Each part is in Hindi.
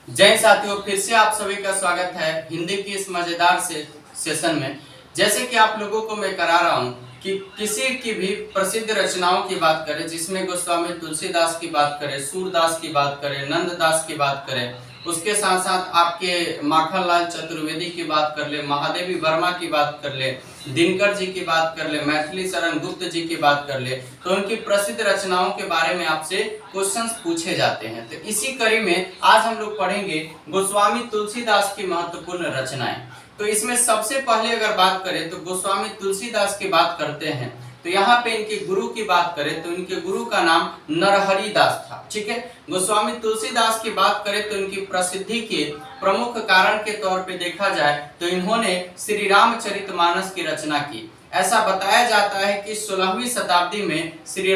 जय साथियों, फिर से आप सभी का स्वागत है हिंदी की इस मजेदार से सेशन में। जैसे कि आप लोगों को मैं करा रहा हूं कि किसी की भी प्रसिद्ध रचनाओं की बात करें, जिसमें गोस्वामी तुलसीदास की बात करें, सूरदास की बात करें, नंददास की बात करें, उसके साथ साथ आपके माखनलाल चतुर्वेदी की बात कर ले, महादेवी वर्मा की बात कर ले, दिनकर जी की बात कर ले, मैथिली शरण गुप्त जी की बात कर ले, तो उनकी प्रसिद्ध रचनाओं के बारे में आपसे क्वेश्चंस पूछे जाते हैं। तो इसी कड़ी में आज हम लोग पढ़ेंगे गोस्वामी तुलसीदास की महत्वपूर्ण रचनाएं। तो इसमें सबसे पहले अगर बात करें तो गोस्वामी तुलसीदास की बात करते हैं, तो यहाँ पे इनके गुरु की बात करें तो इनके गुरु का नाम नरहरि दास था। ठीक है, गोस्वामी तुलसीदास की बात करें तो इनकी प्रसिद्धि के प्रमुख कारण के तौर पे देखा जाए तो इन्होंने श्री रामचरितमानस की रचना की। ऐसा बताया जाता है कि 16वीं शताब्दी में श्री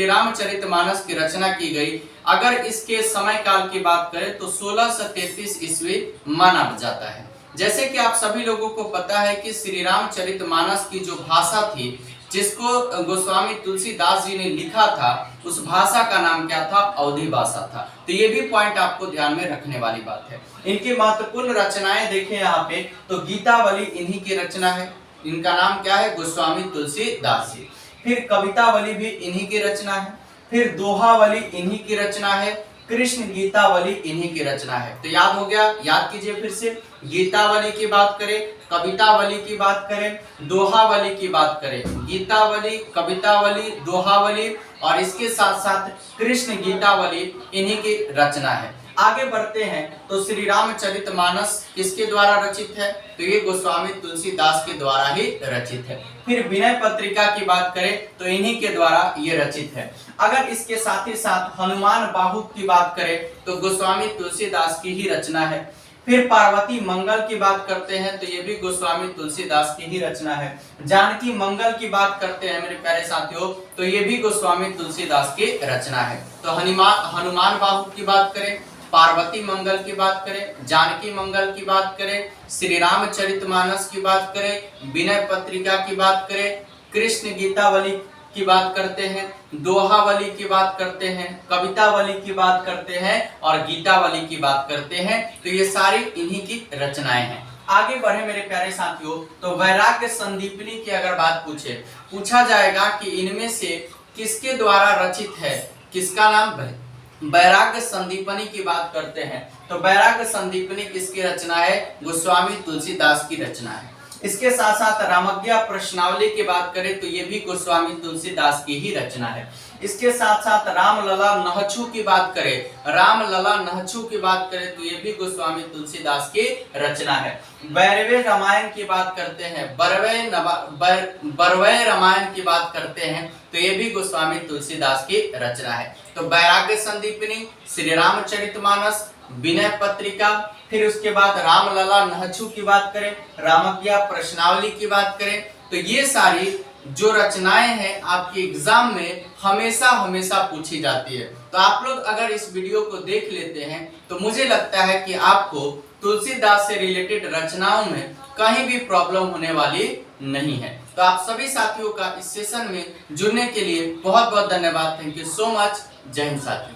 रामचरितमानस की रचना की गई। अगर इसके समय काल की बात करें तो 1633 ईस्वी माना जाता है। जैसे कि आप सभी लोगों को पता है कि श्री रामचरितमानस की जो भाषा थी, जिसको गोस्वामी तुलसीदास जी ने लिखा था, उस भाषा का नाम क्या था? अवधी भाषा था। तो ये भी पॉइंट आपको ध्यान में रखने वाली बात है। इनकी महत्वपूर्ण रचनाएं देखें यहाँ पे, तो गीतावली इन्हीं की रचना है। इनका नाम क्या है? गोस्वामी तुलसीदास जी। फिर कवितावली भी इन्हीं की रचना है। फिर दोहावली इन्हीं की रचना है। कृष्ण गीतावली इन्हीं की रचना है। तो याद हो गया? याद कीजिए फिर से। गीतावली की बात करें, कवितावली की बात करें, दोहावली की बात करें, गीतावली, कवितावली, दोहावली और इसके साथ साथ कृष्ण गीतावली इन्हीं की रचना है। आगे बढ़ते हैं तो श्री रामचरितमानस किसके द्वारा रचित है? तो ये गोस्वामी तुलसीदास के द्वारा ही रचित है। फिर विनय पत्रिका की बात करें तो इन्हीं के द्वारा ये रचित है। अगर इसके साथ ही साथ हनुमान बाहु की बात करें तो गोस्वामी तुलसीदास की ही रचना है। फिर पार्वती मंगल की बात करते हैं तो ये भी गोस्वामी तुलसीदास की ही रचना है। जानकी मंगल की बात करते हैं मेरे प्यारे साथियों, तो ये भी गोस्वामी तुलसीदास की रचना है। तो हनुमान बाहु की बात करें, पार्वती मंगल की बात करें, जानकी मंगल की बात करें, श्री रामचरितमानस की बात करें, विनय पत्रिका की बात करें, कृष्ण गीतावली की बात करते हैं, दोहावली की बात करते हैं, कवितावली की बात करते हैं और गीतावली की बात करते हैं, तो ये सारी इन्हीं की रचनाएं हैं। आगे बढ़े मेरे प्यारे साथियों, तो वैराग्य संदीपनी की अगर बात पूछा जाएगा कि इनमें से किसके द्वारा रचित है, किसका नाम है? वैराग्य संदीपनी की बात करते हैं तो वैराग्य संदीपनी किसकी रचना है? गोस्वामी तुलसीदास की रचना है। इसके साथ साथ रामज्ञा प्रश्नावली की बात करें तो ये भी गोस्वामी तुलसीदास की ही रचना है। इसके साथ साथ रामलला नहछु की बात करें, रामलला नहछु की बात करें तो ये भी गोस्वामी तुलसीदास की रचना है। बैरवे रामायण की बात करते हैं, बरवै रामायण की बात करते हैं तो ये भी गोस्वामी तुलसीदास की रचना है। तो वैराग्य संदीपनी, श्री रामचरितमानस, विनय पत्रिका, फिर उसके बाद रामलला नहछु की बात करें, रामज्ञा प्रश्नावली की बात करें, तो ये सारी जो रचनाएं हैं आपके एग्जाम में हमेशा हमेशा पूछी जाती है। तो आप लोग अगर इस वीडियो को देख लेते हैं तो मुझे लगता है कि आपको तुलसीदास से रिलेटेड रचनाओं में कहीं भी प्रॉब्लम होने वाली नहीं है। तो आप सभी साथियों का इस सेशन में जुड़ने के लिए बहुत बहुत धन्यवाद। Thank you so much. जय हिंद साथियों।